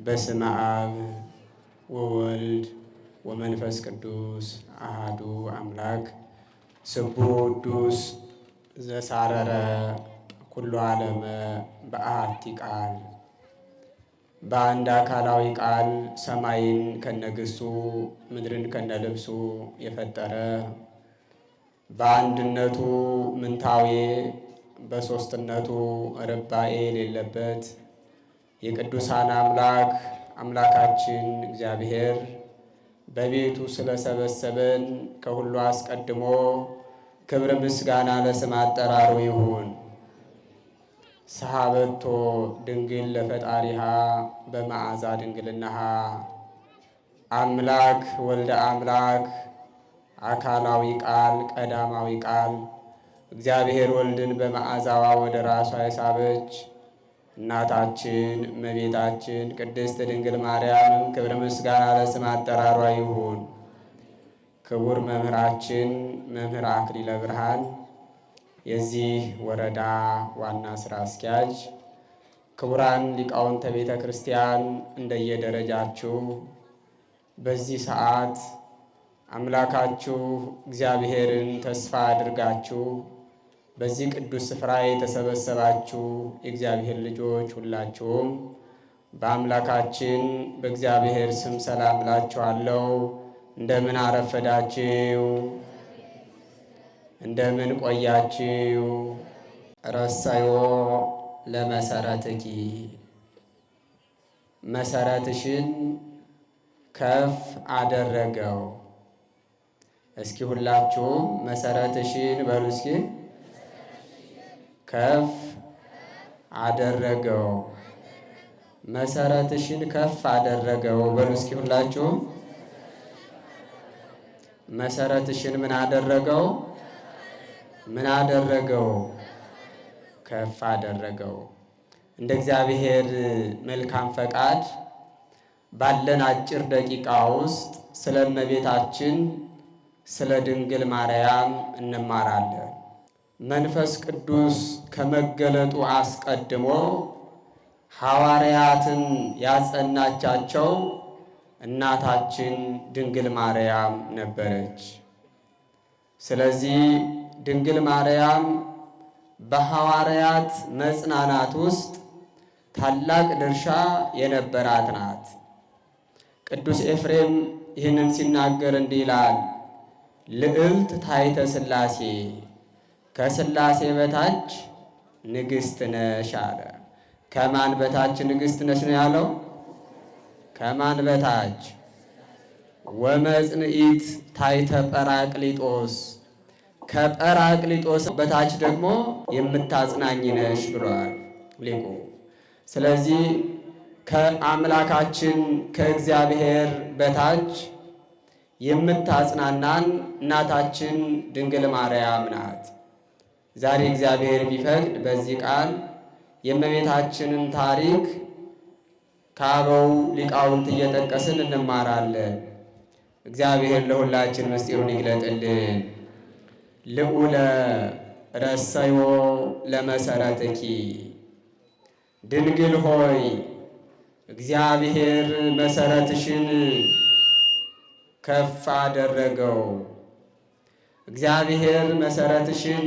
በስመ አብ ወወልድ ወመንፈስ ቅዱስ አሃዱ አምላክ ስቡሕ ቅዱስ ዘሳረረ ኩሉ ዓለመ በአሐቲ ቃል። በአንድ አካላዊ ቃል ሰማይን ከነግሱ ምድርን ከነልብሱ የፈጠረ በአንድነቱ ምንታዌ በሦስትነቱ ርባኤ የሌለበት የቅዱሳን አምላክ አምላካችን እግዚአብሔር በቤቱ ስለሰበሰበን ከሁሉ አስቀድሞ ክብር ምስጋና ለስም አጠራሩ ይሁን። ሰሐበቶ ድንግል ለፈጣሪሃ በመዓዛ ድንግልናሃ። አምላክ ወልደ አምላክ አካላዊ ቃል ቀዳማዊ ቃል እግዚአብሔር ወልድን በመዓዛዋ ወደ ራሷ የሳበች እናታችን እመቤታችን ቅድስት ድንግል ማርያም ክብር ምስጋና ለስም አጠራሯ ይሁን። ክቡር መምህራችን መምህር አክሊለ ብርሃን የዚህ ወረዳ ዋና ስራ አስኪያጅ፣ ክቡራን ሊቃውንተ ቤተ ክርስቲያን እንደየደረጃችሁ በዚህ ሰዓት አምላካችሁ እግዚአብሔርን ተስፋ አድርጋችሁ በዚህ ቅዱስ ስፍራ የተሰበሰባችሁ የእግዚአብሔር ልጆች ሁላችሁም በአምላካችን በእግዚአብሔር ስም ሰላም እላችኋለሁ። እንደምን አረፈዳችሁ? እንደምን ቆያችሁ? ረሰዮ ለመሰረትኪ፣ መሰረትሽን ከፍ አደረገው። እስኪ ሁላችሁም መሰረትሽን በሉ እስኪ። ከፍ አደረገው። መሰረትሽን ከፍ አደረገው በሉ እስኪ ሁላችሁም። መሰረትሽን ምን አደረገው? ምን አደረገው? ከፍ አደረገው። እንደ እግዚአብሔር መልካም ፈቃድ ባለን አጭር ደቂቃ ውስጥ ስለ እመቤታችን ስለ ድንግል ማርያም እንማራለን። መንፈስ ቅዱስ ከመገለጡ አስቀድሞ ሐዋርያትን ያጸናቻቸው እናታችን ድንግል ማርያም ነበረች። ስለዚህ ድንግል ማርያም በሐዋርያት መጽናናት ውስጥ ታላቅ ድርሻ የነበራት ናት። ቅዱስ ኤፍሬም ይህንን ሲናገር እንዲህ ይላል፣ ልዕልት ታሕተ ሥላሴ፣ ከሥላሴ በታች ንግሥት ነሽ አለ። ከማን በታች ንግሥት ነሽ ነው ያለው? ከማን በታች? ወመጽንዒት ታሕተ ጰራቅሊጦስ፣ ከጰራቅሊጦስ በታች ደግሞ የምታጽናኝ ነሽ ብሏል ሊቁ። ስለዚህ ከአምላካችን ከእግዚአብሔር በታች የምታጽናናን እናታችን ድንግል ማርያም ናት። ዛሬ እግዚአብሔር ቢፈቅድ በዚህ ቃል የእመቤታችንን ታሪክ ከአበው ሊቃውንት እየጠቀስን እንማራለን። እግዚአብሔር ለሁላችን ምስጢሩን ይግለጥልን። ልዑለ ረሰዮ ለመሰረትኪ፣ ድንግል ሆይ እግዚአብሔር መሰረትሽን ከፍ አደረገው። እግዚአብሔር መሰረትሽን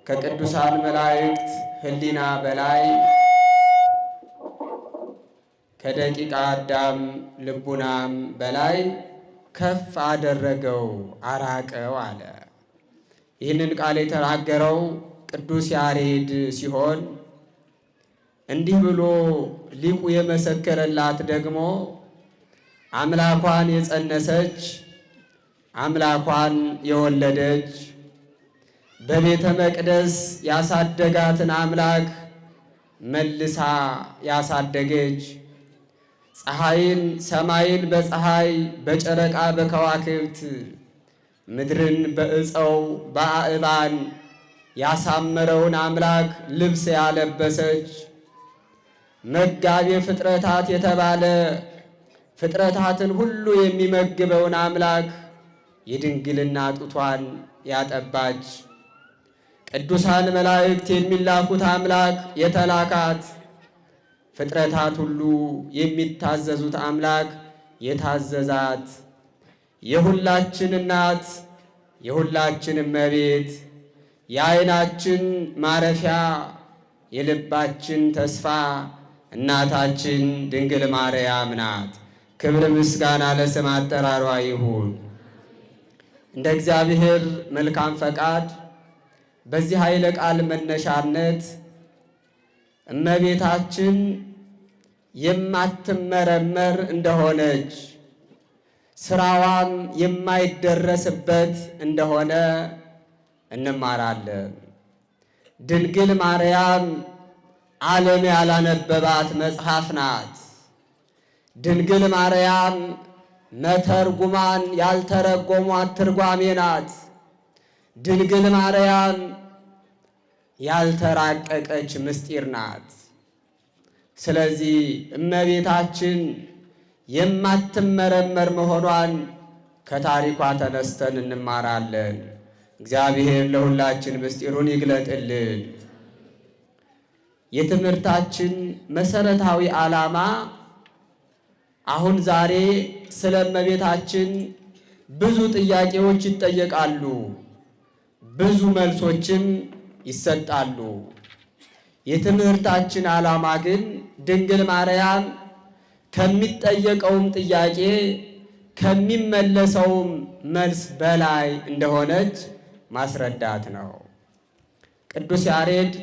ከቅዱሳን መላእክት ሕሊና በላይ ከደቂቀ አዳም ልቡናም በላይ ከፍ አደረገው፣ አራቀው አለ። ይህንን ቃል የተናገረው ቅዱስ ያሬድ ሲሆን እንዲህ ብሎ ሊቁ የመሰከረላት ደግሞ አምላኳን የጸነሰች አምላኳን የወለደች በቤተ መቅደስ ያሳደጋትን አምላክ መልሳ ያሳደገች ፀሐይን ሰማይን በፀሐይ በጨረቃ በከዋክብት ምድርን በዕፀው በአእባን ያሳመረውን አምላክ ልብስ ያለበሰች መጋቤ ፍጥረታት የተባለ ፍጥረታትን ሁሉ የሚመግበውን አምላክ የድንግልና ጡቷን ያጠባች ቅዱሳን መላእክት የሚላኩት አምላክ የተላካት ፍጥረታት ሁሉ የሚታዘዙት አምላክ የታዘዛት የሁላችን እናት የሁላችን እመቤት የዓይናችን ማረፊያ የልባችን ተስፋ እናታችን ድንግል ማርያም ናት። ክብር ምስጋና ለስም አጠራሯ ይሁን። እንደ እግዚአብሔር መልካም ፈቃድ በዚህ ኃይለ ቃል መነሻነት እመቤታችን የማትመረመር እንደሆነች ስራዋም የማይደረስበት እንደሆነ እንማራለን። ድንግል ማርያም ዓለም ያላነበባት መጽሐፍ ናት። ድንግል ማርያም መተርጉማን ያልተረጎሟት ትርጓሜ ናት። ድንግል ማርያም ያልተራቀቀች ምስጢር ናት። ስለዚህ እመቤታችን የማትመረመር መሆኗን ከታሪኳ ተነስተን እንማራለን። እግዚአብሔር ለሁላችን ምስጢሩን ይግለጥልን። የትምህርታችን መሰረታዊ ዓላማ አሁን ዛሬ ስለ እመቤታችን ብዙ ጥያቄዎች ይጠየቃሉ፣ ብዙ መልሶችም ይሰጣሉ። የትምህርታችን ዓላማ ግን ድንግል ማርያም ከሚጠየቀውም ጥያቄ ከሚመለሰውም መልስ በላይ እንደሆነች ማስረዳት ነው። ቅዱስ ያሬድ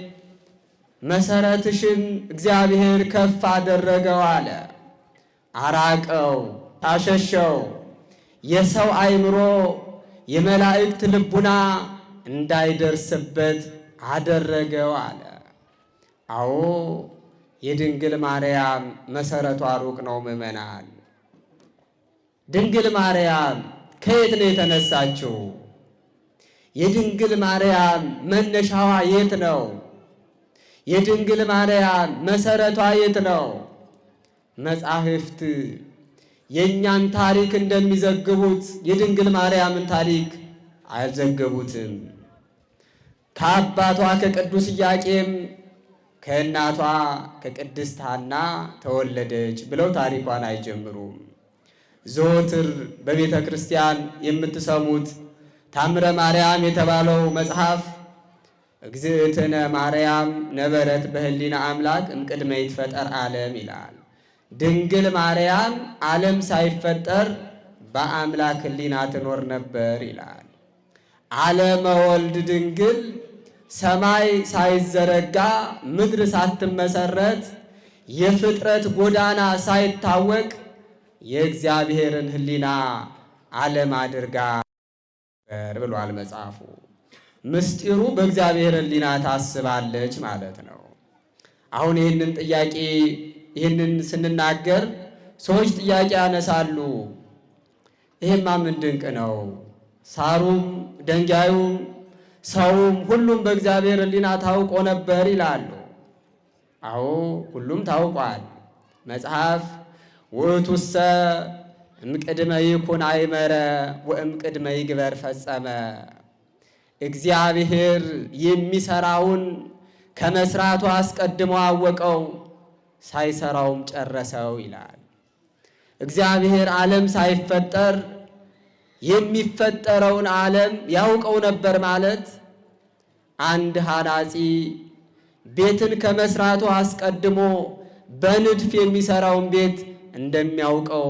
መሰረትሽን እግዚአብሔር ከፍ አደረገው አለ፣ አራቀው፣ ታሸሸው፣ የሰው አእምሮ የመላእክት ልቡና እንዳይደርስበት አደረገው አለ። አዎ የድንግል ማርያም መሰረቷ ሩቅ ነው ምእመናን። ድንግል ማርያም ከየት ነው የተነሳችው? የድንግል ማርያም መነሻዋ የት ነው? የድንግል ማርያም መሰረቷ የት ነው? መጻሕፍት የእኛን ታሪክ እንደሚዘግቡት የድንግል ማርያምን ታሪክ አልዘገቡትም። ከአባቷ ከቅዱስ ኢያቄም ከእናቷ ከቅድስት ሐና ተወለደች ብለው ታሪኳን አይጀምሩም። ዘወትር በቤተ ክርስቲያን የምትሰሙት ታምረ ማርያም የተባለው መጽሐፍ እግዝእትነ ማርያም ነበረት በህሊና አምላክ እምቅድመ ይትፈጠር ዓለም ይላል። ድንግል ማርያም ዓለም ሳይፈጠር በአምላክ ህሊና ትኖር ነበር ይላል። ዓለመ ወልድ ድንግል ሰማይ ሳይዘረጋ ምድር ሳትመሰረት የፍጥረት ጎዳና ሳይታወቅ የእግዚአብሔርን ህሊና ዓለም አድርጋ ብሏል መጽሐፉ። ምስጢሩ በእግዚአብሔር ህሊና ታስባለች ማለት ነው። አሁን ይህንን ስንናገር ሰዎች ጥያቄ ያነሳሉ። ይሄማ ምን ድንቅ ነው! ሳሩም ደንጋዩም ሰውም ሁሉም በእግዚአብሔር ህሊና ታውቆ ነበር ይላሉ። አዎ ሁሉም ታውቋል። መጽሐፍ ውእቱሰ እምቅድመ ይኩን አይመረ ወእምቅድመ ይግበር ፈጸመ፣ እግዚአብሔር የሚሰራውን ከመስራቱ አስቀድሞ አወቀው ሳይሰራውም ጨረሰው ይላል። እግዚአብሔር ዓለም ሳይፈጠር የሚፈጠረውን ዓለም ያውቀው ነበር ማለት አንድ ሐናጺ ቤትን ከመስራቱ አስቀድሞ በንድፍ የሚሰራውን ቤት እንደሚያውቀው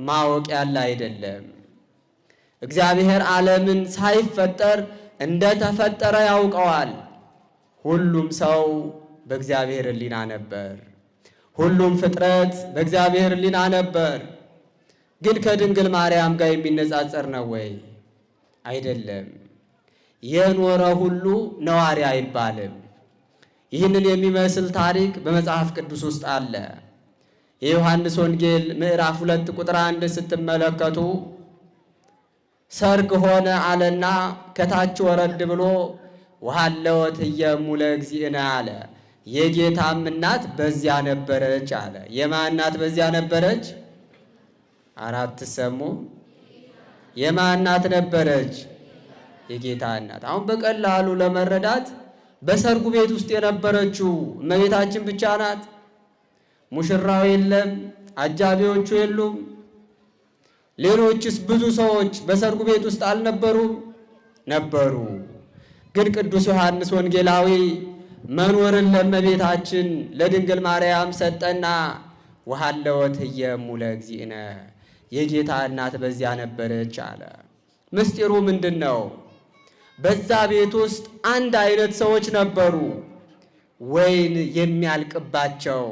ማወቅ ያለ አይደለም። እግዚአብሔር ዓለምን ሳይፈጠር እንደተፈጠረ ያውቀዋል። ሁሉም ሰው በእግዚአብሔር ህሊና ነበር። ሁሉም ፍጥረት በእግዚአብሔር ህሊና ነበር። ግን ከድንግል ማርያም ጋር የሚነጻጸር ነው ወይ? አይደለም። የኖረ ሁሉ ነዋሪ አይባልም። ይህንን የሚመስል ታሪክ በመጽሐፍ ቅዱስ ውስጥ አለ። የዮሐንስ ወንጌል ምዕራፍ 2 ቁጥር 1 ስትመለከቱ ሰርግ ሆነ አለና ከታች ወረድ ብሎ ወሃለወት እየሙ ለእግዚእነ አለ። የጌታም እናት በዚያ ነበረች አለ። የማን እናት በዚያ ነበረች? አራት ሰሙ። የማን እናት ነበረች? የጌታ እናት። አሁን በቀላሉ ለመረዳት በሰርጉ ቤት ውስጥ የነበረችው እመቤታችን ብቻ ናት? ሙሽራው የለም፣ አጃቢዎቹ የሉም። ሌሎችስ ብዙ ሰዎች በሰርጉ ቤት ውስጥ አልነበሩም? ነበሩ። ግን ቅዱስ ዮሐንስ ወንጌላዊ መኖርን ለእመቤታችን ለድንግል ማርያም ሰጠና ወሀለወት እየሙ ለእግዚእነ የጌታ እናት በዚያ ነበረች አለ። ምስጢሩ ምንድን ነው? በዛ ቤት ውስጥ አንድ አይነት ሰዎች ነበሩ። ወይን የሚያልቅባቸው፣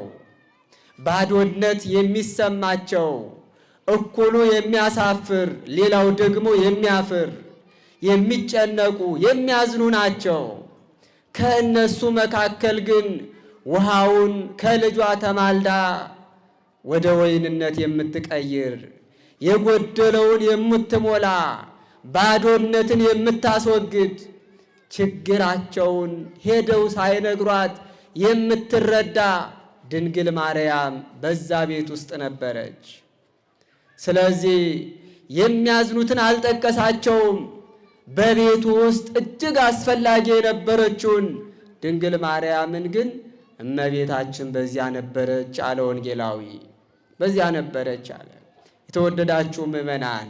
ባዶነት የሚሰማቸው፣ እኩሉ የሚያሳፍር ሌላው ደግሞ የሚያፍር፣ የሚጨነቁ የሚያዝኑ ናቸው። ከእነሱ መካከል ግን ውሃውን ከልጇ ተማልዳ ወደ ወይንነት የምትቀይር፣ የጎደለውን የምትሞላ፣ ባዶነትን የምታስወግድ፣ ችግራቸውን ሄደው ሳይነግሯት የምትረዳ ድንግል ማርያም በዛ ቤት ውስጥ ነበረች። ስለዚህ የሚያዝኑትን አልጠቀሳቸውም። በቤቱ ውስጥ እጅግ አስፈላጊ የነበረችውን ድንግል ማርያምን ግን እመቤታችን በዚያ ነበረች አለ ወንጌላዊ። በዚያ ነበረች አለ። የተወደዳችሁ ምእመናን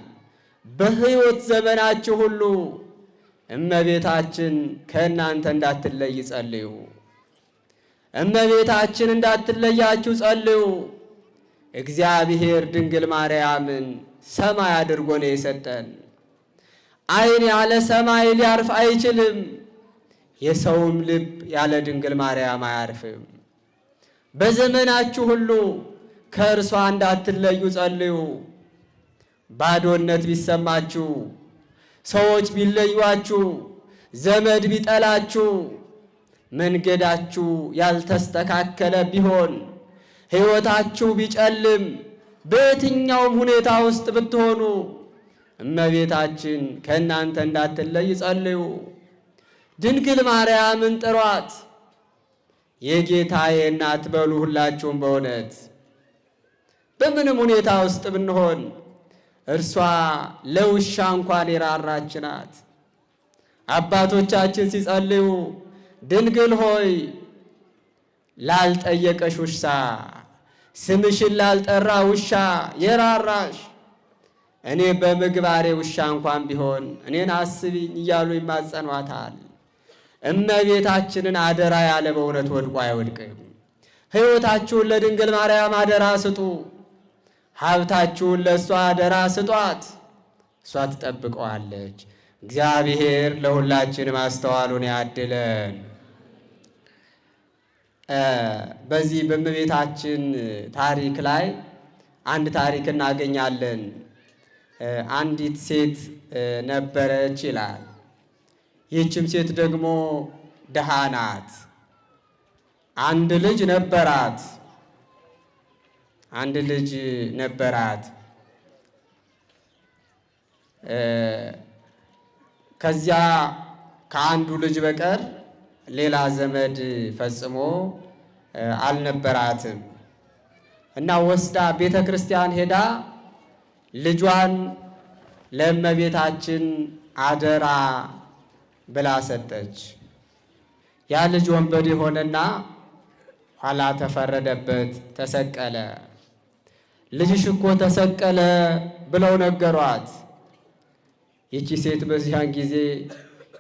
በሕይወት ዘመናችሁ ሁሉ እመቤታችን ከእናንተ እንዳትለይ ጸልዩ። እመቤታችን እንዳትለያችሁ ጸልዩ። እግዚአብሔር ድንግል ማርያምን ሰማይ አድርጎ ነው የሰጠን። ዓይን ያለ ሰማይ ሊያርፍ አይችልም። የሰውም ልብ ያለ ድንግል ማርያም አያርፍም። በዘመናችሁ ሁሉ ከእርሷ እንዳትለዩ ጸልዩ። ባዶነት ቢሰማችሁ፣ ሰዎች ቢለዩአችሁ፣ ዘመድ ቢጠላችሁ፣ መንገዳችሁ ያልተስተካከለ ቢሆን፣ ሕይወታችሁ ቢጨልም፣ በየትኛውም ሁኔታ ውስጥ ብትሆኑ እመቤታችን ከእናንተ እንዳትለይ ጸልዩ። ድንግል ማርያምን ጥሯት። የጌታዬ እናት በሉ ሁላችሁም። በእውነት በምንም ሁኔታ ውስጥ ብንሆን እርሷ ለውሻ እንኳን የራራች ናት። አባቶቻችን ሲጸልዩ ድንግል ሆይ ላልጠየቀሽ ውሻ፣ ስምሽን ላልጠራ ውሻ የራራሽ፣ እኔ በምግባሬ ውሻ እንኳን ቢሆን እኔን አስቢኝ እያሉ ይማጸኗታል። እመቤታችንን አደራ ያለ በእውነት ወድቆ አይወድቅም። ሕይወታችሁን ለድንግል ማርያም አደራ ስጡ። ሀብታችሁን ለእሷ አደራ ስጧት። እሷ ትጠብቀዋለች። እግዚአብሔር ለሁላችን ማስተዋሉን ያድለን። በዚህ በእመቤታችን ታሪክ ላይ አንድ ታሪክ እናገኛለን። አንዲት ሴት ነበረች ይላል። ይህችም ሴት ደግሞ ድሃ ናት። አንድ ልጅ ነበራት። ከዚያ ከአንዱ ልጅ በቀር ሌላ ዘመድ ፈጽሞ አልነበራትም እና ወስዳ ቤተ ክርስቲያን ሄዳ ልጇን ለእመቤታችን አደራ ብላ ሰጠች። ያ ልጅ ወንበዴ ሆነና ኋላ ተፈረደበት፣ ተሰቀለ። ልጅሽ እኮ ተሰቀለ ብለው ነገሯት። ይቺ ሴት በዚያን ጊዜ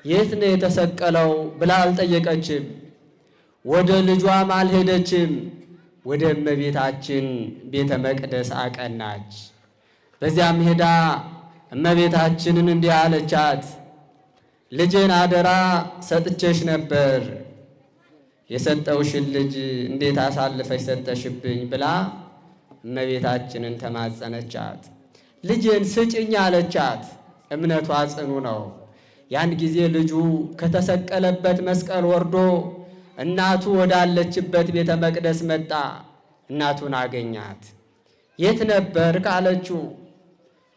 የት ነው የተሰቀለው ብላ አልጠየቀችም። ወደ ልጇም አልሄደችም። ወደ እመቤታችን ቤተ መቅደስ አቀናች። በዚያም ሄዳ እመቤታችንን እንዲህ አለቻት፣ ልጄን አደራ ሰጥቼሽ ነበር፣ የሰጠውሽን ልጅ እንዴት አሳልፈሽ ሰጠሽብኝ ብላ እመቤታችንን ተማጸነቻት። ልጄን ስጭኝ አለቻት። እምነቷ ጽኑ ነው። ያን ጊዜ ልጁ ከተሰቀለበት መስቀል ወርዶ እናቱ ወዳለችበት ቤተ መቅደስ መጣ። እናቱን አገኛት። የት ነበር ካለችው፣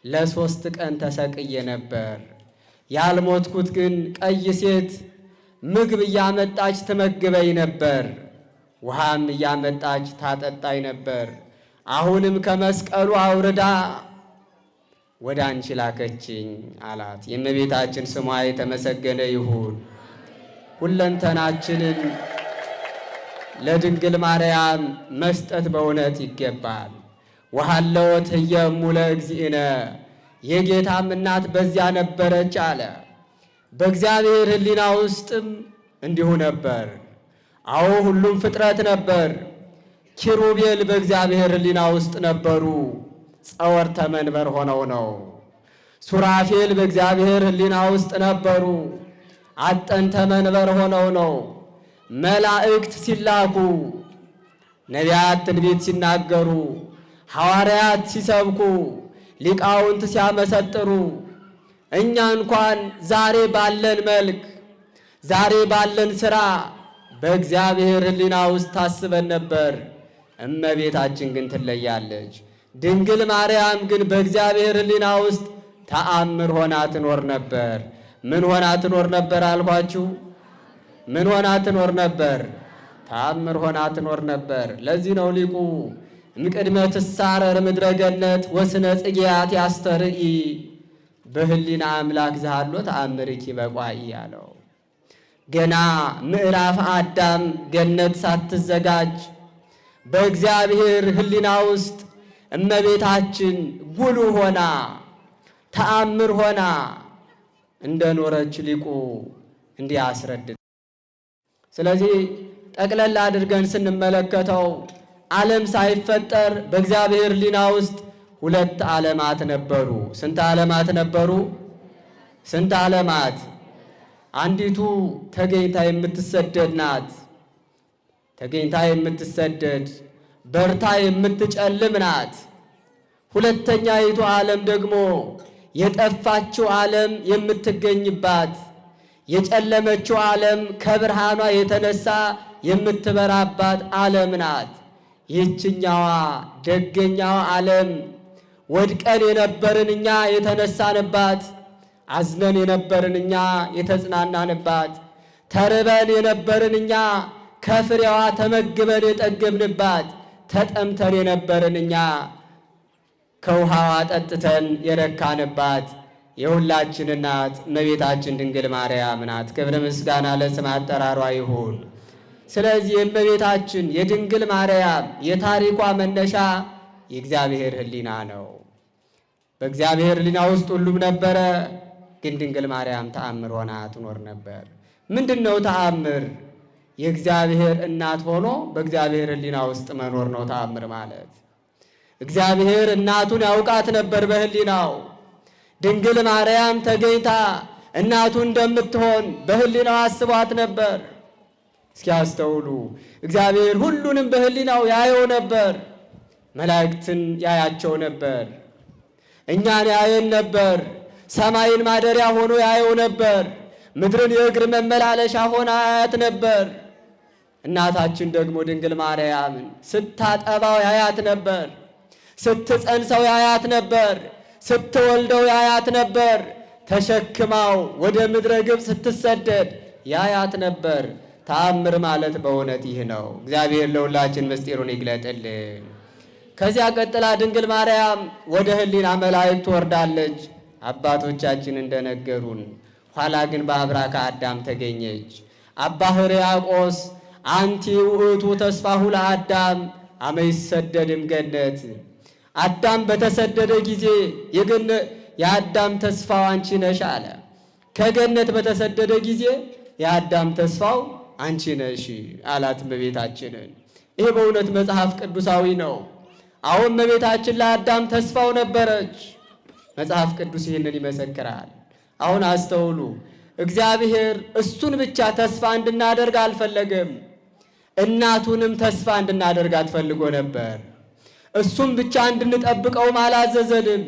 ለ3 ቀን ተሰቅዬ ነበር። ያልሞትኩት ግን ቀይ ሴት ምግብ እያመጣች ትመግበኝ ነበር፣ ውሃም እያመጣች ታጠጣኝ ነበር። አሁንም ከመስቀሉ አውርዳ ወደ አንቺ ላከችኝ አላት። የእመቤታችን ስሟ የተመሰገነ ይሁን። ሁለንተናችንን ለድንግል ማርያም መስጠት በእውነት ይገባል። ወሃለወት ህየሙ ለእግዚእነ የጌታም እናት በዚያ ነበረች አለ። በእግዚአብሔር ሕሊና ውስጥም እንዲሁ ነበር። አዎ ሁሉም ፍጥረት ነበር። ኪሩቤል በእግዚአብሔር ሕሊና ውስጥ ነበሩ፣ ጸወርተ መንበር ሆነው ነው። ሱራፌል በእግዚአብሔር ሕሊና ውስጥ ነበሩ፣ አጠንተ መንበር ሆነው ነው። መላእክት ሲላኩ፣ ነቢያት ትንቢት ሲናገሩ፣ ሐዋርያት ሲሰብኩ፣ ሊቃውንት ሲያመሰጥሩ፣ እኛ እንኳን ዛሬ ባለን መልክ ዛሬ ባለን ሥራ በእግዚአብሔር ሕሊና ውስጥ ታስበን ነበር። እመቤታችን ግን ትለያለች። ድንግል ማርያም ግን በእግዚአብሔር ሕሊና ውስጥ ተአምር ሆና ትኖር ነበር። ምን ሆና ትኖር ነበር አልኳችሁ? ምን ሆና ትኖር ነበር? ተአምር ሆና ትኖር ነበር። ለዚህ ነው ሊቁ እምቅድመ ትሳረር ምድረ ገነት ወስነ ጽጌያት ያስተርኢ በሕሊና አምላክ ዘሃሎ ተአምርኪ በቋኢ ያለው። ገና ምዕራፍ አዳም ገነት ሳትዘጋጅ በእግዚአብሔር ሕሊና ውስጥ እመቤታችን ጉልህ ሆና ተአምር ሆና እንደኖረች ሊቁ እንዲህ አስረድት። ስለዚህ ጠቅለል አድርገን ስንመለከተው ዓለም ሳይፈጠር በእግዚአብሔር ሕሊና ውስጥ ሁለት ዓለማት ነበሩ። ስንት ዓለማት ነበሩ? ስንት ዓለማት? አንዲቱ ተገኝታ የምትሰደድ ናት። ተገኝታ የምትሰደድ በርታ የምትጨልም ናት። ሁለተኛይቱ ዓለም ደግሞ የጠፋችው ዓለም የምትገኝባት የጨለመችው ዓለም ከብርሃኗ የተነሳ የምትበራባት ዓለም ናት። ይህችኛዋ ደገኛዋ ዓለም ወድቀን የነበርን እኛ የተነሳንባት፣ አዝነን የነበርን እኛ የተጽናናንባት፣ ተርበን የነበርን እኛ ከፍሬዋ ተመግበን የጠገብንባት፣ ተጠምተን የነበርን እኛ ከውሃዋ ጠጥተን የረካንባት የሁላችን እናት እመቤታችን ድንግል ማርያም ናት። ክብር ምስጋና ለስም አጠራሯ ይሁን። ስለዚህ የእመቤታችን የድንግል ማርያም የታሪኳ መነሻ የእግዚአብሔር ሕሊና ነው። በእግዚአብሔር ሕሊና ውስጥ ሁሉም ነበረ፣ ግን ድንግል ማርያም ተአምር ሆና ትኖር ነበር። ምንድን ነው ተአምር? የእግዚአብሔር እናት ሆኖ በእግዚአብሔር ሕሊና ውስጥ መኖር ነው ተአምር ማለት። እግዚአብሔር እናቱን ያውቃት ነበር በሕሊናው። ድንግል ማርያም ተገኝታ እናቱ እንደምትሆን በሕሊናው አስቧት ነበር። እስኪ አስተውሉ። እግዚአብሔር ሁሉንም በሕሊናው ያየው ነበር። መላእክትን ያያቸው ነበር። እኛን ያየን ነበር። ሰማይን ማደሪያ ሆኖ ያየው ነበር። ምድርን የእግር መመላለሻ ሆና ያያት ነበር። እናታችን ደግሞ ድንግል ማርያምን ስታጠባው ያያት ነበር። ስትጸንሰው ያያት ነበር። ስትወልደው ያያት ነበር። ተሸክማው ወደ ምድረ ግብፅ ስትሰደድ ያያት ነበር። ተአምር ማለት በእውነት ይህ ነው። እግዚአብሔር ለሁላችን ምስጢሩን ይግለጥልን። ከዚያ ቀጥላ ድንግል ማርያም ወደ ሕሊና መላእክት ትወርዳለች፣ አባቶቻችን እንደነገሩን። ኋላ ግን በአብራከ አዳም ተገኘች። አባ ሕርያቆስ አንቲ ውእቱ ተስፋሁ ለአዳም አመ ይሰደድም ገነት። አዳም በተሰደደ ጊዜ የአዳም ተስፋው አንቺ ነሽ አለ። ከገነት በተሰደደ ጊዜ የአዳም ተስፋው አንቺ ነሽ አላት እመቤታችንን። ይህ በእውነት መጽሐፍ ቅዱሳዊ ነው። አሁን እመቤታችን ለአዳም ተስፋው ነበረች። መጽሐፍ ቅዱስ ይህንን ይመሰክራል። አሁን አስተውሉ። እግዚአብሔር እሱን ብቻ ተስፋ እንድናደርግ አልፈለገም፣ እናቱንም ተስፋ እንድናደርጋት ፈልጎ ነበር። እሱም ብቻ እንድንጠብቀውም አላዘዘንም፣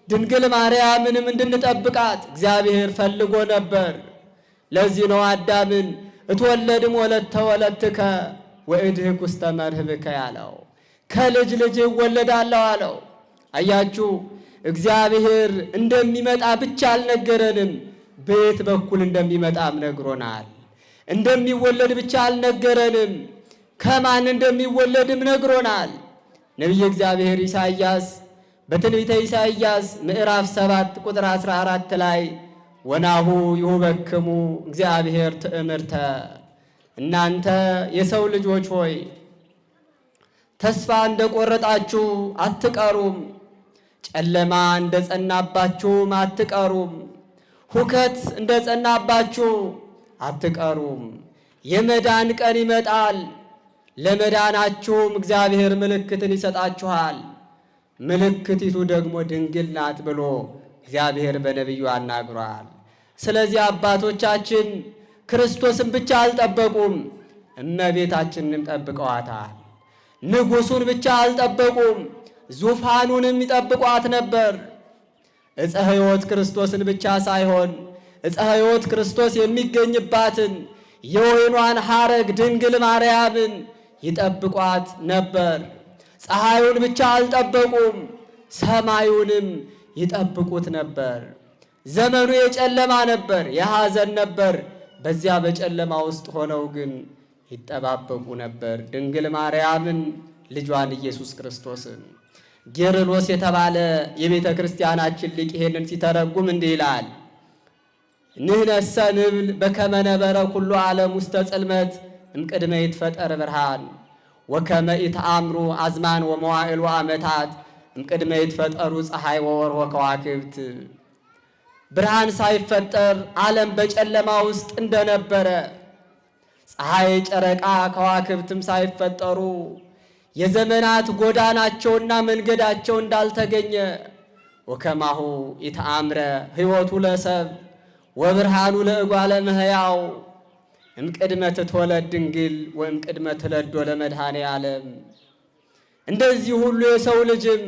ድንግል ማርያምንም እንድንጠብቃት እግዚአብሔር ፈልጎ ነበር። ለዚህ ነው አዳምን እትወለድም ወለተ ወለትከ ወእድህክ ውስተ መርህብከ ያለው። ከልጅ ልጅ እወለዳለሁ አለው። አያችሁ፣ እግዚአብሔር እንደሚመጣ ብቻ አልነገረንም፣ በየት በኩል እንደሚመጣም ነግሮናል። እንደሚወለድ ብቻ አልነገረንም፣ ከማን እንደሚወለድም ነግሮናል። ነቢየ እግዚአብሔር ኢሳይያስ በትንቢተ ኢሳይያስ ምዕራፍ 7 ቁጥር 14 ላይ ወናሁ ይሁበክሙ እግዚአብሔር ትእምርተ እናንተ የሰው ልጆች ሆይ ተስፋ እንደቆረጣችሁ አትቀሩም፣ ጨለማ እንደጸናባችሁም አትቀሩም፣ ሁከት እንደጸናባችሁ አትቀሩም። የመዳን ቀን ይመጣል፣ ለመዳናችሁም እግዚአብሔር ምልክትን ይሰጣችኋል፣ ምልክቲቱ ደግሞ ድንግል ናት ብሎ እግዚአብሔር በነቢዩ አናግሯል። ስለዚህ አባቶቻችን ክርስቶስን ብቻ አልጠበቁም፣ እመቤታችንንም ጠብቀዋታል። ንጉሡን ብቻ አልጠበቁም፣ ዙፋኑንም ይጠብቋት ነበር። ዕፀ ሕይወት ክርስቶስን ብቻ ሳይሆን ዕፀ ሕይወት ክርስቶስ የሚገኝባትን የወይኗን ሐረግ ድንግል ማርያምን ይጠብቋት ነበር። ፀሐዩን ብቻ አልጠበቁም፣ ሰማዩንም ይጠብቁት ነበር። ዘመኑ የጨለማ ነበር፣ የሐዘን ነበር። በዚያ በጨለማ ውስጥ ሆነው ግን ይጠባበቁ ነበር ድንግል ማርያምን፣ ልጇን ኢየሱስ ክርስቶስን። ጌርሎስ የተባለ የቤተ ክርስቲያናችን ሊቅ ይሄንን ሲተረጉም እንዲህ ይላል። ንሕነሰ ንብል በከመ ነበረ ኩሉ ዓለም ውስተ ጽልመት እምቅድመ ይትፈጠር ብርሃን ወከመ ኢተአምሩ አዝማን ወመዋዕል ወዓመታት እምቅድመ ይትፈጠሩ ፀሐይ ወወርኅ ወከዋክብት። ብርሃን ሳይፈጠር ዓለም በጨለማ ውስጥ እንደነበረ፣ ፀሐይ፣ ጨረቃ፣ ከዋክብትም ሳይፈጠሩ የዘመናት ጎዳናቸውና መንገዳቸው እንዳልተገኘ ወከማሁ ኢተአምረ ሕይወቱ ለሰብ ወብርሃኑ ለእጓለ እመሕያው እምቅድመ ትትወለድ ድንግል ወእምቅድመ ትለዶ ለመድኃኔ ዓለም። እንደዚህ ሁሉ የሰው ልጅም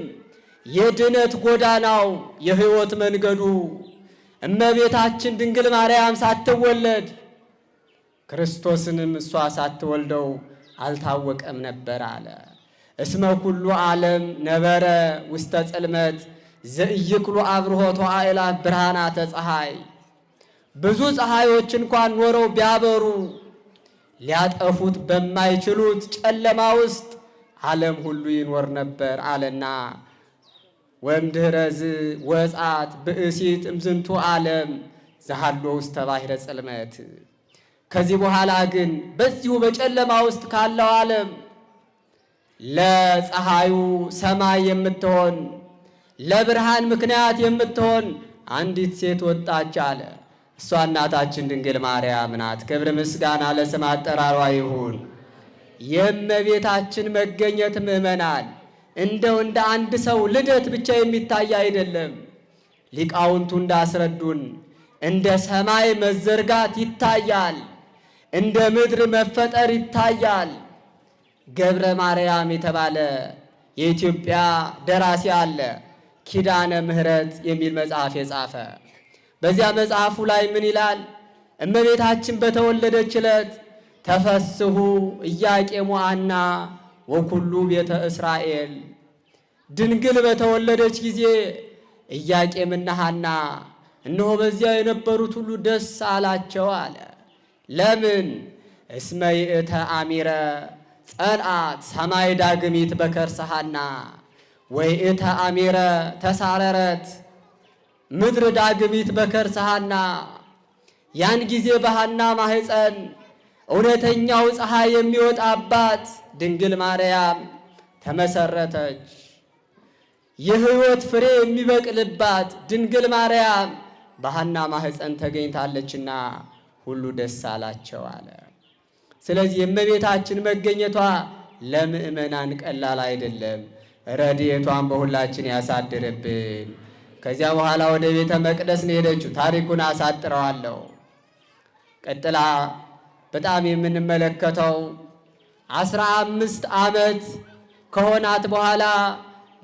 የድነት ጎዳናው የሕይወት መንገዱ እመቤታችን ድንግል ማርያም ሳትወለድ ክርስቶስንም እሷ ሳትወልደው አልታወቀም ነበር አለ። እስመ ኩሉ ዓለም ነበረ ውስተ ጽልመት ዘኢይክሉ አብርሆቶ አእላፍ ብርሃናተ ፀሐይ። ብዙ ፀሐዮች እንኳን ኖረው ቢያበሩ ሊያጠፉት በማይችሉት ጨለማ ውስጥ ዓለም ሁሉ ይኖር ነበር አለና ወእምድኅረዝ ወጻት ብእሲት እምዝንቱ ዓለም ዘሃሎ ውስተ ባሕረ ጽልመት። ከዚህ በኋላ ግን በዚሁ በጨለማ ውስጥ ካለው ዓለም ለፀሐዩ ሰማይ የምትሆን ለብርሃን ምክንያት የምትሆን አንዲት ሴት ወጣች አለ። እሷ እናታችን ድንግል ማርያም ናት። ክብር ምስጋና ለስም አጠራሯ ይሁን። የእመቤታችን መገኘት ምእመናን እንደው እንደ አንድ ሰው ልደት ብቻ የሚታይ አይደለም። ሊቃውንቱ እንዳስረዱን እንደ ሰማይ መዘርጋት ይታያል፣ እንደ ምድር መፈጠር ይታያል። ገብረ ማርያም የተባለ የኢትዮጵያ ደራሲ አለ፣ ኪዳነ ምሕረት የሚል መጽሐፍ የጻፈ። በዚያ መጽሐፉ ላይ ምን ይላል? እመቤታችን በተወለደች ዕለት ተፈስሑ ኢያቄሙ ሐና ወኩሉ ቤተ እስራኤል። ድንግል በተወለደች ጊዜ ኢያቄምና ሐና እነሆ በዚያ የነበሩት ሁሉ ደስ አላቸው አለ። ለምን? እስመ ይእተ አሚረ ጸንዓት ሰማይ ዳግሚት በከርሰ ሐና ወይእተ አሚረ ተሳረረት ምድር ዳግሚት በከርሰ ሐና። ያን ጊዜ በሐና ማኅፀን እውነተኛው ፀሐይ የሚወጣባት ድንግል ማርያም ተመሰረተች። የሕይወት ፍሬ የሚበቅልባት ድንግል ማርያም በሐና ማኅፀን ተገኝታለችና ሁሉ ደስ አላቸው አለ። ስለዚህ የእመቤታችን መገኘቷ ለምእመናን ቀላል አይደለም። ረድኤቷን በሁላችን ያሳድርብን። ከዚያ በኋላ ወደ ቤተ መቅደስ ነው የሄደችው። ታሪኩን አሳጥረዋለሁ። ቀጥላ በጣም የምንመለከተው 15 ዓመት ከሆናት በኋላ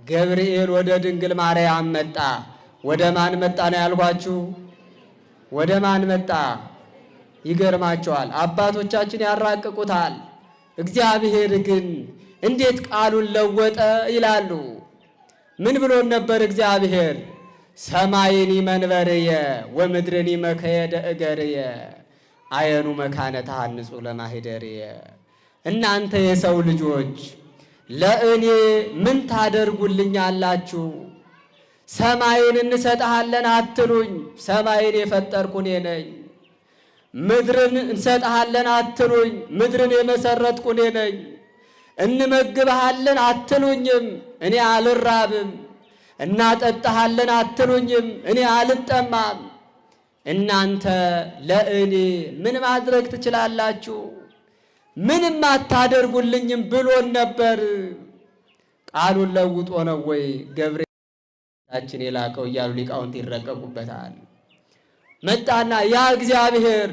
ገብርኤል ወደ ድንግል ማርያም መጣ። ወደ ማን መጣ ነው ያልኳችሁ? ወደ ማን መጣ? ይገርማቸዋል። አባቶቻችን ያራቅቁታል። እግዚአብሔር ግን እንዴት ቃሉን ለወጠ ይላሉ። ምን ብሎን ነበር እግዚአብሔር? ሰማይኒ መንበርየ ወምድርኒ መከየደ እገርየ አየኑ መካነ ተሐንጹ ለማኅደርየ። እናንተ የሰው ልጆች ለእኔ ምን ታደርጉልኛላችሁ? ሰማይን እንሰጥሃለን አትሉኝ። ሰማይን የፈጠርኩ እኔ ነኝ። ምድርን እንሰጥሃለን አትሉኝ፣ ምድርን የመሰረትኩ እኔ ነኝ። እንመግብሃለን አትሉኝም፣ እኔ አልራብም። እናጠጣሃለን አትሉኝም፣ እኔ አልጠማም። እናንተ ለእኔ ምን ማድረግ ትችላላችሁ? ምንም አታደርጉልኝም ብሎን ነበር። ቃሉን ለውጦ ነው ወይ ገብርኤላችን የላከው እያሉ ሊቃውንት ይረቀቁበታል። መጣና ያ እግዚአብሔር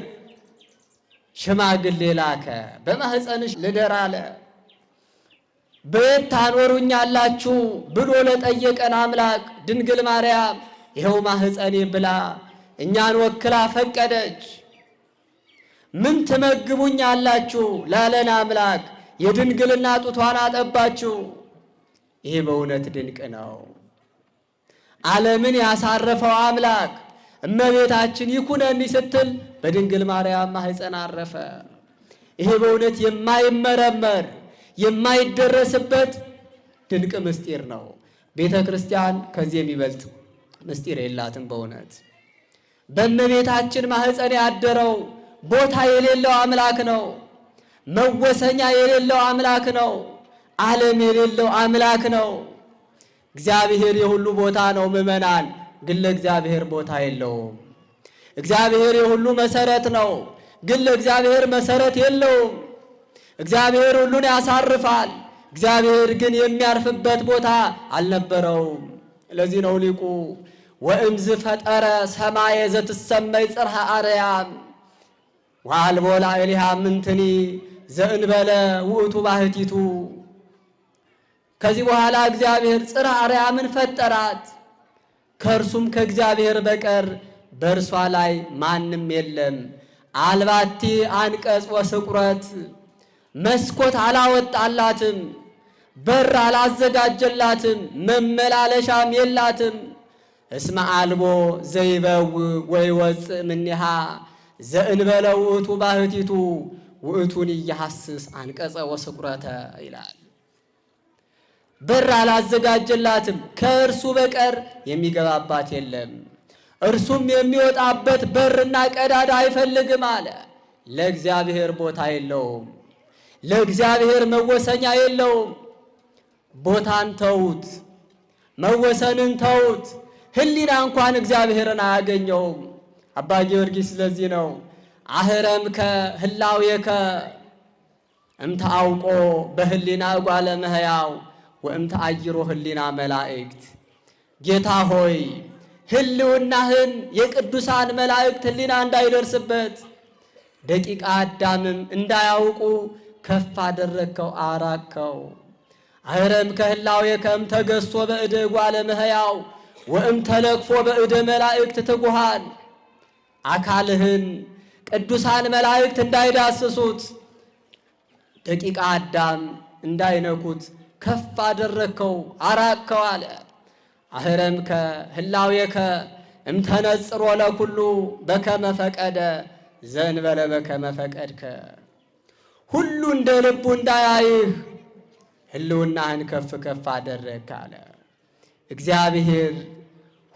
ሽማግሌ ላከ። በማኅፀንሽ ልደር አለ። በየት ታኖሩኛላችሁ ብሎ ለጠየቀን አምላክ ድንግል ማርያም ይኸው ማኅፀኔ ብላ እኛን ወክላ ፈቀደች። ምን ትመግቡኛላችሁ ላለን አምላክ የድንግልና ጡቷን አጠባችሁ። ይሄ በእውነት ድንቅ ነው። ዓለምን ያሳረፈው አምላክ እመቤታችን ይኩነኒ ስትል በድንግል ማርያም ማኅፀን አረፈ። ይሄ በእውነት የማይመረመር የማይደረስበት ድንቅ ምስጢር ነው። ቤተ ክርስቲያን ከዚህ የሚበልጥ ምስጢር የላትም። በእውነት በእመቤታችን ማኅፀን ያደረው ቦታ የሌለው አምላክ ነው። መወሰኛ የሌለው አምላክ ነው። ዓለም የሌለው አምላክ ነው። እግዚአብሔር የሁሉ ቦታ ነው። ምእመናን ግን ለእግዚአብሔር ቦታ የለውም። እግዚአብሔር የሁሉ መሰረት ነው፣ ግን ለእግዚአብሔር መሰረት የለውም። እግዚአብሔር ሁሉን ያሳርፋል፣ እግዚአብሔር ግን የሚያርፍበት ቦታ አልነበረውም። ለዚህ ነው ሊቁ ወእምዝ ፈጠረ ሰማየ ዘትሰመይ ጽርሐ አርያም ወአልቦ ላዕሌሃ ምንትኒ ዘእንበለ ውእቱ ባሕቲቱ። ከዚህ በኋላ እግዚአብሔር ጽርሐ አርያምን ፈጠራት፣ ከእርሱም ከእግዚአብሔር በቀር በእርሷ ላይ ማንም የለም። አልባቲ አንቀጽ ወስቁረት፣ መስኮት አላወጣላትም፣ በር አላዘጋጀላትም፣ መመላለሻም የላትም። እስመ አልቦ ዘይበው ወይወፅእ እምኔሃ ዘእንበለ ውእቱ ባሕቲቱ ውእቱን እያሐስስ አንቀጸ ወስቁረተ ይላል። በር አላዘጋጀላትም፣ ከእርሱ በቀር የሚገባባት የለም። እርሱም የሚወጣበት በርና ቀዳዳ አይፈልግም አለ። ለእግዚአብሔር ቦታ የለውም፣ ለእግዚአብሔር መወሰኛ የለውም። ቦታን ተዉት፣ መወሰንን ተዉት፣ ሕሊና እንኳን እግዚአብሔርን አያገኘውም። አባ ጊዮርጊስ ስለዚህ ነው አህረምከ ህላዌከ እምተአውቆ በህሊና እጓለ እመሕያው ወእምተ አይሮ ህሊና መላእክት። ጌታ ሆይ ህልውናህን የቅዱሳን መላእክት ህሊና እንዳይደርስበት ደቂቃ አዳምም እንዳያውቁ ከፍ አደረግከው፣ አራቅከው። አህረምከ ህላዌከ እምተገሶ በእደ እጓለ እመሕያው ወእምተለክፎ በእደ መላእክት ትጉሃን። አካልህን ቅዱሳን መላእክት እንዳይዳስሱት ደቂቃ አዳም እንዳይነኩት ከፍ አደረግከው፣ አራቅከው አለ። አህረምከ ህላዌከ እምተነጽሮ ለኩሉ በከመ ፈቀደ ዘእንበለ በከመ ፈቀድከ። ሁሉ እንደ ልቡ እንዳያይህ ህልውናህን ከፍ ከፍ አደረግክ አለ። እግዚአብሔር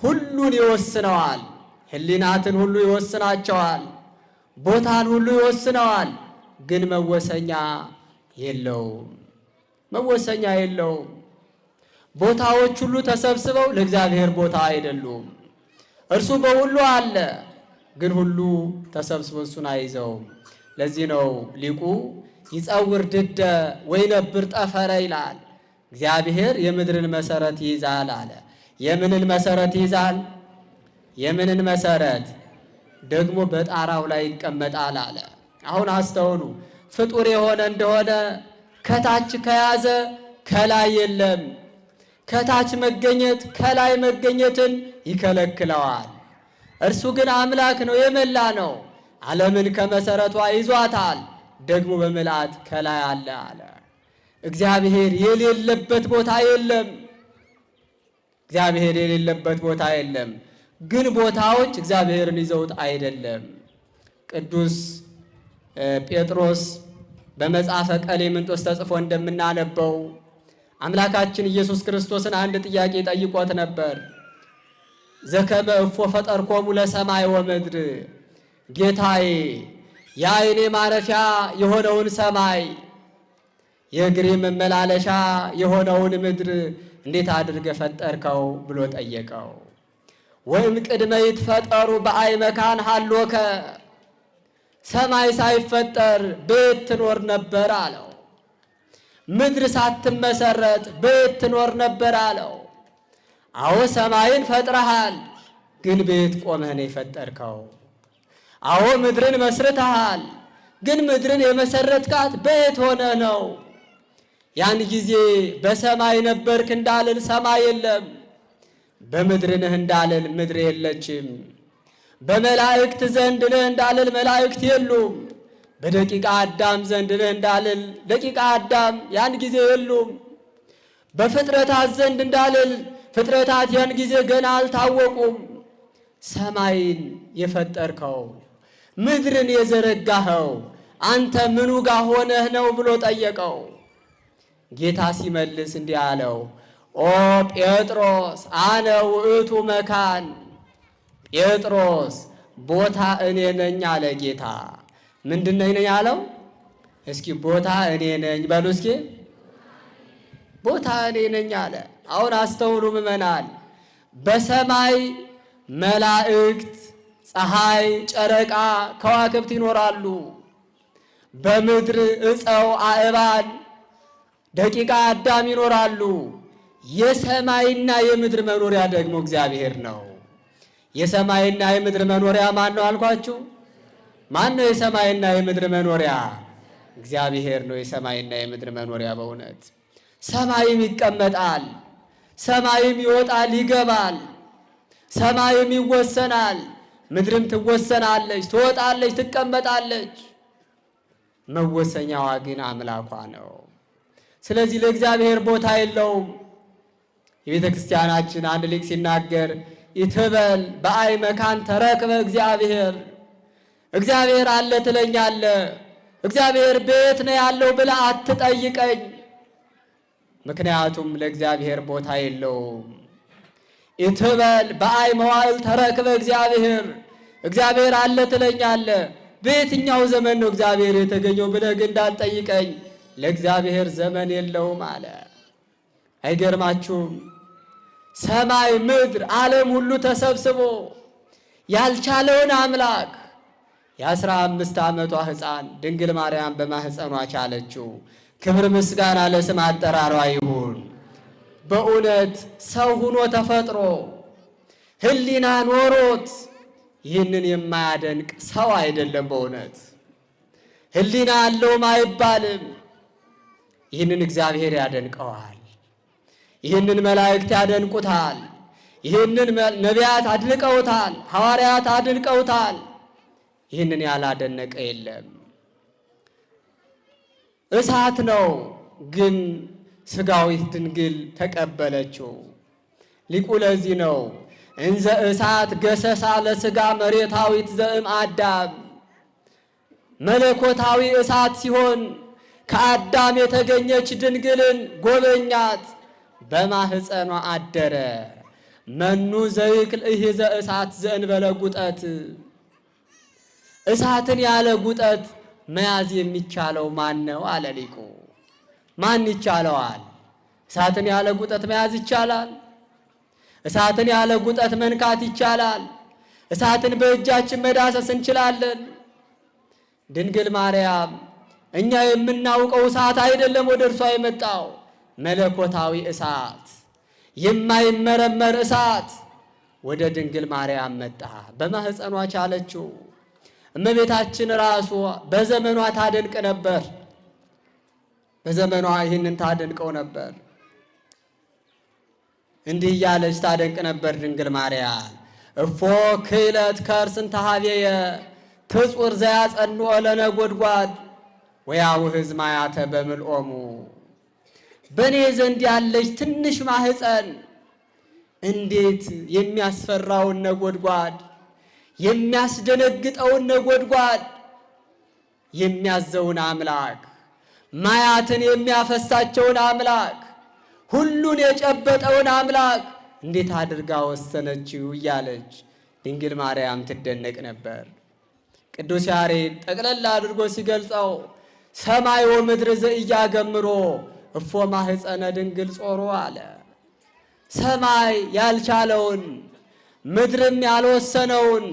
ሁሉን ይወስነዋል። ህሊናትን ሁሉ ይወስናቸዋል፣ ቦታን ሁሉ ይወስነዋል። ግን መወሰኛ የለውም፣ መወሰኛ የለውም። ቦታዎች ሁሉ ተሰብስበው ለእግዚአብሔር ቦታ አይደሉም። እርሱ በሁሉ አለ፣ ግን ሁሉ ተሰብስበው እሱን አይዘውም። ለዚህ ነው ሊቁ ይጸውር ድደ ወይነብር ጠፈረ ይላል። እግዚአብሔር የምድርን መሰረት ይይዛል አለ። የምንን መሰረት ይይዛል? የምንን መሰረት? ደግሞ በጣራው ላይ ይቀመጣል አለ። አሁን አስተውሉ። ፍጡር የሆነ እንደሆነ ከታች ከያዘ ከላይ የለም። ከታች መገኘት ከላይ መገኘትን ይከለክለዋል። እርሱ ግን አምላክ ነው፣ የመላ ነው። ዓለምን ከመሰረቷ ይዟታል፣ ደግሞ በምልአት ከላይ አለ አለ። እግዚአብሔር የሌለበት ቦታ የለም። እግዚአብሔር የሌለበት ቦታ የለም። ግን ቦታዎች እግዚአብሔርን ይዘውት አይደለም። ቅዱስ ጴጥሮስ በመጽሐፈ ቀሌምንጦስ ተጽፎ እንደምናነበው አምላካችን ኢየሱስ ክርስቶስን አንድ ጥያቄ ጠይቆት ነበር። ዘከመ እፎ ፈጠርኮሙ ለሰማይ ወምድር፣ ጌታዬ የዓይኔ ማረፊያ የሆነውን ሰማይ የእግሬ መመላለሻ የሆነውን ምድር እንዴት አድርገህ ፈጠርከው ብሎ ጠየቀው። ወይም ቅድመ ይትፈጠሩ በአይ መካን ሀሎከ ሰማይ ሳይፈጠር ቤት ትኖር ነበር አለው። ምድር ሳትመሰረት ቤት ትኖር ነበር አለው። አዎ ሰማይን ፈጥረሃል፣ ግን ቤት ቆመህ ነው የፈጠርከው። አዎ ምድርን መስርተሃል፣ ግን ምድርን የመሰረትካት ቤት ሆነ ነው። ያን ጊዜ በሰማይ ነበርክ እንዳልል ሰማይ የለም፣ በምድር ነህ እንዳልል ምድር የለችም። በመላእክት ዘንድ ነህ እንዳልል መላእክት የሉም። በደቂቃ አዳም ዘንድ ነህ እንዳልል ደቂቃ አዳም ያን ጊዜ የሉም። በፍጥረታት ዘንድ እንዳልል ፍጥረታት ያን ጊዜ ገና አልታወቁም። ሰማይን የፈጠርከው ምድርን የዘረጋኸው አንተ ምኑ ጋር ሆነህ ነው ብሎ ጠየቀው። ጌታ ሲመልስ እንዲህ አለው፣ ኦ ጴጥሮስ አነ ውእቱ መካን። ጴጥሮስ ቦታ እኔ ነኝ አለ ጌታ። ምንድን ነኝ አለው? እስኪ ቦታ እኔ ነኝ በሉ እስኪ። ቦታ እኔ ነኝ አለ። አሁን አስተውሉ ምእመናን፣ በሰማይ መላእክት፣ ፀሐይ፣ ጨረቃ፣ ከዋክብት ይኖራሉ። በምድር ዕፀው፣ አእባን፣ ደቂቃ አዳም ይኖራሉ። የሰማይና የምድር መኖሪያ ደግሞ እግዚአብሔር ነው። የሰማይና የምድር መኖሪያ ማን ነው አልኳችሁ? ማን ነው የሰማይና የምድር መኖሪያ? እግዚአብሔር ነው የሰማይና የምድር መኖሪያ። በእውነት ሰማይም ይቀመጣል፣ ሰማይም ይወጣል ይገባል፣ ሰማይም ይወሰናል፣ ምድርም ትወሰናለች፣ ትወጣለች፣ ትቀመጣለች። መወሰኛዋ ግን አምላኳ ነው። ስለዚህ ለእግዚአብሔር ቦታ የለውም። የቤተ ክርስቲያናችን አንድ ሊቅ ሲናገር ይትበል በአይ መካን ተረክበ እግዚአብሔር፣ እግዚአብሔር አለ ትለኛለህ፣ እግዚአብሔር ቤት ነው ያለው ብለህ አትጠይቀኝ። ምክንያቱም ለእግዚአብሔር ቦታ የለውም። ይትበል በአይ መዋዕል ተረክበ እግዚአብሔር፣ እግዚአብሔር አለ ትለኛለህ፣ በየትኛው ዘመን ነው እግዚአብሔር የተገኘው ብለህ ግን እንዳትጠይቀኝ፣ ለእግዚአብሔር ዘመን የለውም አለ። አይገርማችሁም? ሰማይ ምድር ዓለም ሁሉ ተሰብስቦ ያልቻለውን አምላክ የ15 ዓመቷ ሕፃን ድንግል ማርያም በማህፀኗ ቻለችው። ክብር ምስጋና ለስም አጠራሯ ይሁን። በእውነት ሰው ሁኖ ተፈጥሮ ሕሊና ኖሮት ይህንን የማያደንቅ ሰው አይደለም። በእውነት ሕሊና አለውም አይባልም። ይህንን እግዚአብሔር ያደንቀዋል። ይህንን መላእክት ያደንቁታል። ይህንን ነቢያት አድንቀውታል፣ ሐዋርያት አድንቀውታል። ይህንን ያላደነቀ የለም። እሳት ነው፣ ግን ሥጋዊት ድንግል ተቀበለችው። ሊቁ ለዚህ ነው እንዘ እሳት ገሰሳ ለሥጋ መሬታዊት ዘእም አዳም። መለኮታዊ እሳት ሲሆን ከአዳም የተገኘች ድንግልን ጎበኛት፣ በማህፀኗ አደረ። መኑ ዘይክል እሂዘ እሳት ዘእንበለ ጉጠት። እሳትን ያለ ጉጠት መያዝ የሚቻለው ማን ነው አለ ሊቁ። ማን ይቻለዋል? እሳትን ያለ ጉጠት መያዝ ይቻላል? እሳትን ያለ ጉጠት መንካት ይቻላል? እሳትን በእጃችን መዳሰስ እንችላለን? ድንግል ማርያም እኛ የምናውቀው እሳት አይደለም ወደ እርሷ የመጣው፣ መለኮታዊ እሳት፣ የማይመረመር እሳት ወደ ድንግል ማርያም መጣ። በማህፀኗ ቻለችው። እመቤታችን ራሷ በዘመኗ ታደንቅ ነበር። በዘመኗ ይህንን ታደንቀው ነበር። እንዲህ እያለች ታደንቅ ነበር ድንግል ማርያም። እፎ ክህለት ከርስን ተሃቤየ ትጹር ዘያጸንኦ ለነጎድጓድ ወያውህዝ ማያተ በምልኦሙ። በእኔ ዘንድ ያለች ትንሽ ማህፀን እንዴት የሚያስፈራውን ነጎድጓድ፣ የሚያስደነግጠውን ነጎድጓድ የሚያዘውን አምላክ፣ ማያትን የሚያፈሳቸውን አምላክ፣ ሁሉን የጨበጠውን አምላክ እንዴት አድርጋ ወሰነችው እያለች ድንግል ማርያም ትደነቅ ነበር። ቅዱስ ያሬድ ጠቅለል አድርጎ ሲገልጸው ሰማይ ወምድር ዘኢያገምሮ እፎ ማህፀነ ድንግል ጾሮ አለ። ሰማይ ያልቻለውን ምድርም ያልወሰነውን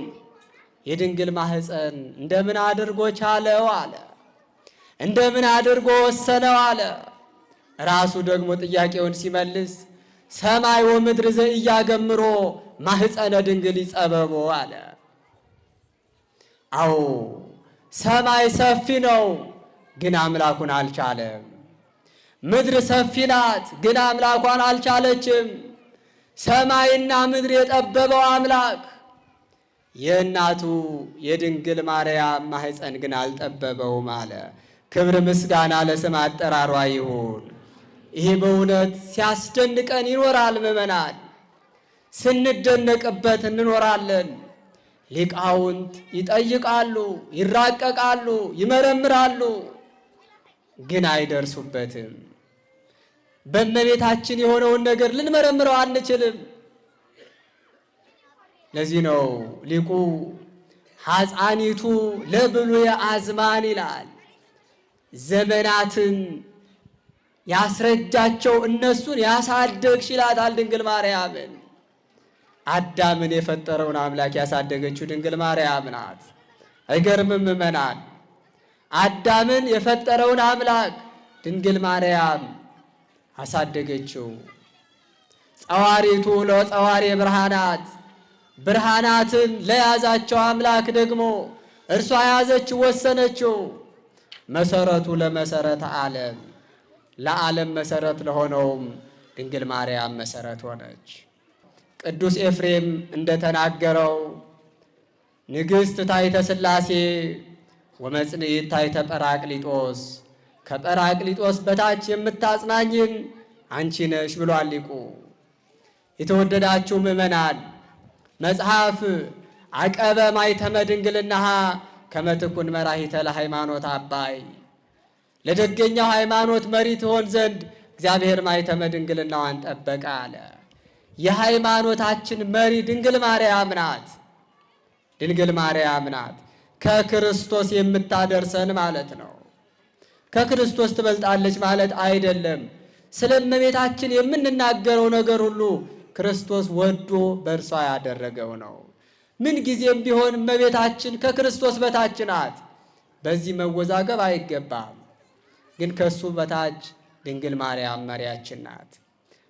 የድንግል ማህፀን እንደምን አድርጎ ቻለው አለ። እንደምን አድርጎ ወሰነው አለ። ራሱ ደግሞ ጥያቄውን ሲመልስ ሰማይ ወምድር ዘኢያገምሮ ማህፀነ ድንግል ይጸበቦ አለ። አዎ ሰማይ ሰፊ ነው፣ ግን አምላኩን አልቻለም። ምድር ሰፊ ናት፣ ግን አምላኳን አልቻለችም። ሰማይና ምድር የጠበበው አምላክ የእናቱ የድንግል ማርያም ማህፀን ግን አልጠበበውም አለ። ክብር ምስጋና ለስም አጠራሯ ይሁን። ይሄ በእውነት ሲያስደንቀን ይኖራል። ምእመናን ስንደነቅበት እንኖራለን። ሊቃውንት ይጠይቃሉ፣ ይራቀቃሉ፣ ይመረምራሉ፣ ግን አይደርሱበትም። በእመቤታችን የሆነውን ነገር ልንመረምረው አንችልም። ለዚህ ነው ሊቁ ሐፃኒቱ ለብሉየ አዝማን ይላል። ዘመናትን ያስረጃቸው እነሱን ያሳደግሽ ይላታል ድንግል ማርያምን። አዳምን የፈጠረውን አምላክ ያሳደገችው ድንግል ማርያም ናት። አይገርምም ምእመናን? አዳምን የፈጠረውን አምላክ ድንግል ማርያም አሳደገችው። ጸዋሪቱ ለጸዋሪ ብርሃናት፣ ብርሃናትን ለያዛቸው አምላክ ደግሞ እርሷ ያዘችው፣ ወሰነችው። መሰረቱ ለመሰረተ ዓለም፣ ለዓለም መሰረት ለሆነውም ድንግል ማርያም መሰረት ሆነች። ቅዱስ ኤፍሬም እንደተናገረው ንግሥት ታይተ ሥላሴ ወመጽንዕት ታይተ ጰራቅሊጦስ፣ ከጰራቅሊጦስ በታች የምታጽናኝን አንቺ ነሽ ብሏል ሊቁ። የተወደዳችሁ ምእመናን መጽሐፍ አቀበ ማይተመ ድንግልናሃ ከመ ትኩን መራሂተ ለሃይማኖት አባይ፣ ለደገኛው ሃይማኖት መሪ ትሆን ዘንድ እግዚአብሔር ማይተመ ድንግልናዋን ጠበቀ አለ። የሃይማኖታችን መሪ ድንግል ማርያም ናት። ድንግል ማርያም ናት ከክርስቶስ የምታደርሰን ማለት ነው። ከክርስቶስ ትበልጣለች ማለት አይደለም። ስለ እመቤታችን የምንናገረው ነገር ሁሉ ክርስቶስ ወዶ በእርሷ ያደረገው ነው። ምን ጊዜም ቢሆን እመቤታችን ከክርስቶስ በታች ናት። በዚህ መወዛገብ አይገባም። ግን ከሱ በታች ድንግል ማርያም መሪያችን ናት።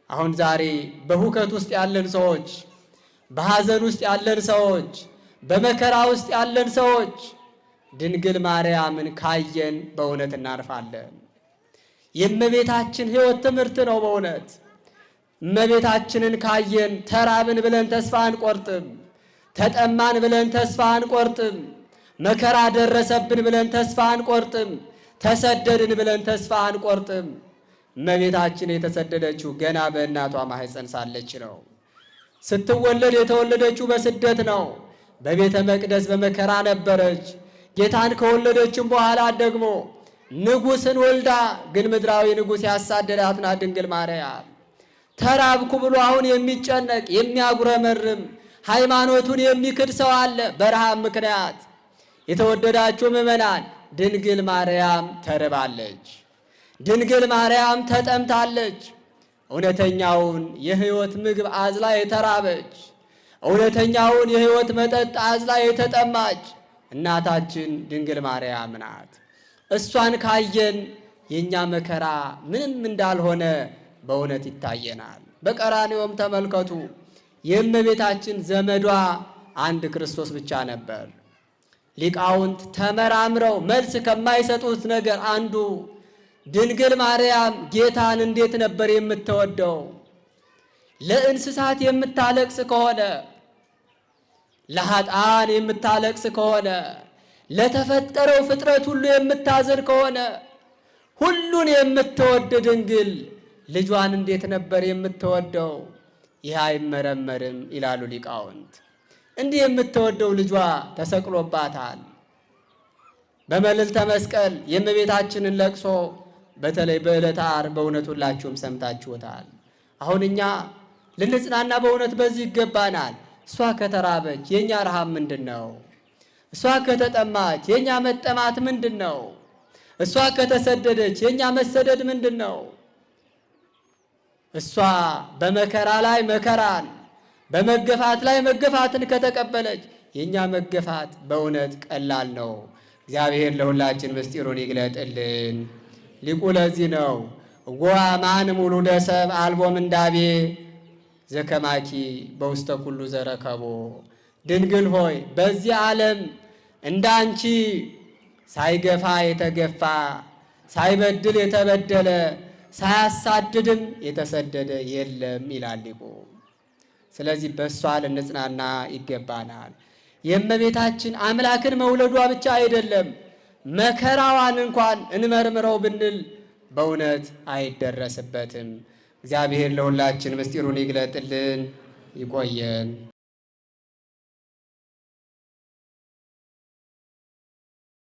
አሁን ዛሬ በሁከት ውስጥ ያለን ሰዎች፣ በሐዘን ውስጥ ያለን ሰዎች፣ በመከራ ውስጥ ያለን ሰዎች ድንግል ማርያምን ካየን በእውነት እናርፋለን። የእመቤታችን ሕይወት ትምህርት ነው። በእውነት እመቤታችንን ካየን ተራብን ብለን ተስፋ አንቆርጥም። ተጠማን ብለን ተስፋ አንቆርጥም። መከራ ደረሰብን ብለን ተስፋ አንቆርጥም። ተሰደድን ብለን ተስፋ አንቆርጥም። እመቤታችን የተሰደደችው ገና በእናቷ ማህፀን ሳለች ነው። ስትወለድ የተወለደችው በስደት ነው። በቤተ መቅደስ በመከራ ነበረች። ጌታን ከወለደችም በኋላ ደግሞ ንጉሥን ወልዳ ግን ምድራዊ ንጉሥ ያሳደዳት ናት ድንግል ማርያም። ተራብኩ ብሎ አሁን የሚጨነቅ የሚያጉረመርም ሃይማኖቱን የሚክድ ሰው አለ በረሃብ ምክንያት። የተወደዳችሁ ምእመናን ድንግል ማርያም ተርባለች። ድንግል ማርያም ተጠምታለች። እውነተኛውን የሕይወት ምግብ አዝላ የተራበች፣ እውነተኛውን የሕይወት መጠጥ አዝላ የተጠማች እናታችን ድንግል ማርያም ናት። እሷን ካየን የእኛ መከራ ምንም እንዳልሆነ በእውነት ይታየናል። በቀራንዮም ተመልከቱ፣ የእመቤታችን ዘመዷ አንድ ክርስቶስ ብቻ ነበር። ሊቃውንት ተመራምረው መልስ ከማይሰጡት ነገር አንዱ ድንግል ማርያም ጌታን እንዴት ነበር የምትወደው? ለእንስሳት የምታለቅስ ከሆነ፣ ለኃጥአን የምታለቅስ ከሆነ፣ ለተፈጠረው ፍጥረት ሁሉ የምታዝን ከሆነ ሁሉን የምትወድ ድንግል ልጇን እንዴት ነበር የምትወደው? ይህ አይመረመርም ይላሉ ሊቃውንት። እንዲህ የምትወደው ልጇ ተሰቅሎባታል። በመልዕልተ መስቀል የእመቤታችንን ለቅሶ በተለይ በዕለተ ዓርብ በእውነት ሁላችሁም ሰምታችሁታል። አሁን እኛ ልንጽናና በእውነት በዚህ ይገባናል። እሷ ከተራበች የእኛ ረሃብ ምንድን ነው? እሷ ከተጠማች የኛ መጠማት ምንድን ነው? እሷ ከተሰደደች የኛ መሰደድ ምንድን ነው? እሷ በመከራ ላይ መከራን በመገፋት ላይ መገፋትን ከተቀበለች የኛ መገፋት በእውነት ቀላል ነው። እግዚአብሔር ለሁላችን ምስጢሩን ይግለጥልን። ሊቁ ለዚህ ነው ወአማን ሙሉደ ሰብእ አልቦ ምንዳቤ ዘከማኪ በውስተ ኩሉ ዘረከቦ። ድንግል ሆይ በዚህ ዓለም እንዳንቺ ሳይገፋ የተገፋ ሳይበድል የተበደለ ሳያሳድድም የተሰደደ የለም ይላል ሊቁ። ስለዚህ በእሷ ልንጽናና ይገባናል። የእመቤታችን አምላክን መውለዷ ብቻ አይደለም፣ መከራዋን እንኳን እንመርምረው ብንል በእውነት አይደረስበትም። እግዚአብሔር ለሁላችን ምስጢሩን ይግለጥልን። ይቆየን።